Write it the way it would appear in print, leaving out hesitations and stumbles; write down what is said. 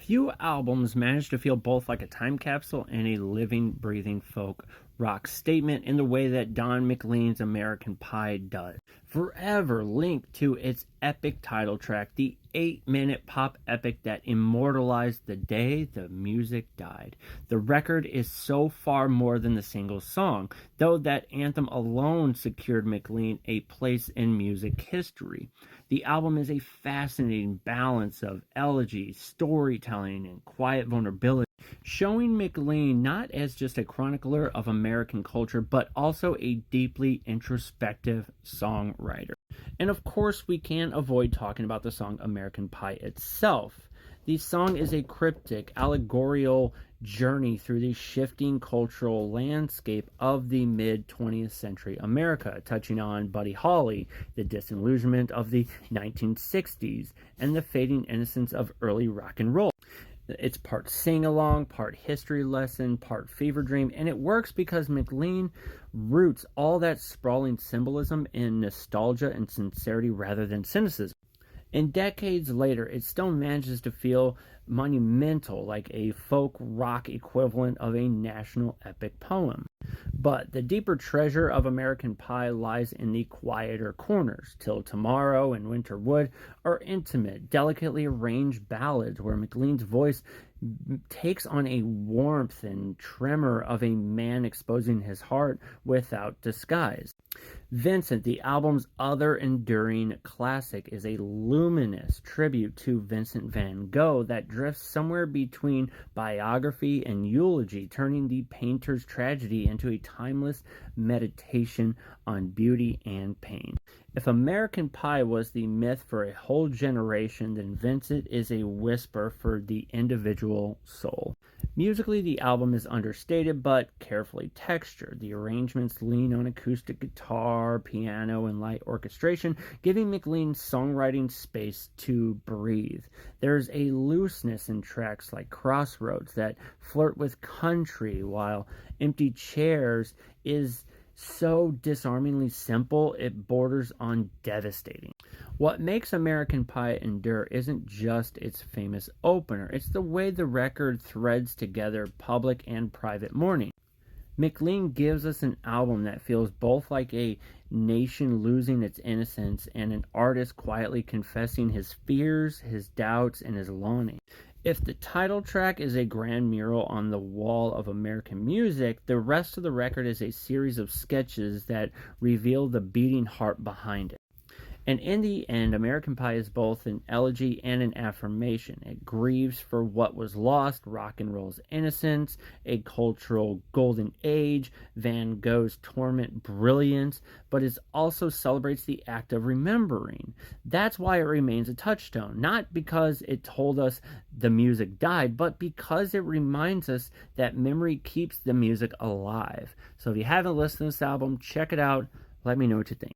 Few albums manage to feel both like a time capsule and a living, breathing folk rock statement in the way that Don McLean's American Pie does. Forever linked to its epic title track, the 8-minute pop epic that immortalized the day the music died. The record is so far more than the single song, though that anthem alone secured McLean a place in music history. The album is a fascinating balance of elegy, storytelling, and quiet vulnerability, showing McLean not as just a chronicler of American culture, but also a deeply introspective songwriter. And of course, we can't avoid talking about the song American Pie itself. The song is a cryptic, allegorical journey through the shifting cultural landscape of the mid-20th century America, touching on Buddy Holly, the disillusionment of the 1960s, and the fading innocence of early rock and roll. It's part sing-along, part history lesson, part fever dream, and it works because McLean roots all that sprawling symbolism in nostalgia and sincerity rather than cynicism. And decades later, it still manages to feel monumental, like a folk rock equivalent of a national epic poem. But the deeper treasure of American Pie lies in the quieter corners. Till Tomorrow and Winter Wood are intimate, delicately arranged ballads where McLean's voice takes on a warmth and tremor of a man exposing his heart without disguise. Vincent, the album's other enduring classic, is a luminous tribute to Vincent van Gogh that drifts somewhere between biography and eulogy, turning the painter's tragedy into a timeless meditation on beauty and pain. If American Pie was the myth for a whole generation, then Vincent is a whisper for the individual soul. Musically, the album is understated but carefully textured. The arrangements lean on acoustic guitar, piano, and light orchestration, giving McLean's songwriting space to breathe. There's a looseness in tracks like Crossroads that flirt with country, while Empty Chairs is so disarmingly simple it borders on devastating. What makes American Pie endure isn't just its famous opener, it's the way the record threads together public and private mourning. McLean gives us an album that feels both like a nation losing its innocence and an artist quietly confessing his fears, his doubts, and his longing. If the title track is a grand mural on the wall of American music, the rest of the record is a series of sketches that reveal the beating heart behind it. And in the end, American Pie is both an elegy and an affirmation. It grieves for what was lost, rock and roll's innocence, a cultural golden age, Van Gogh's torment brilliance, but it also celebrates the act of remembering. That's why it remains a touchstone, not because it told us the music died, but because it reminds us that memory keeps the music alive. So if you haven't listened to this album, check it out. Let me know what you think.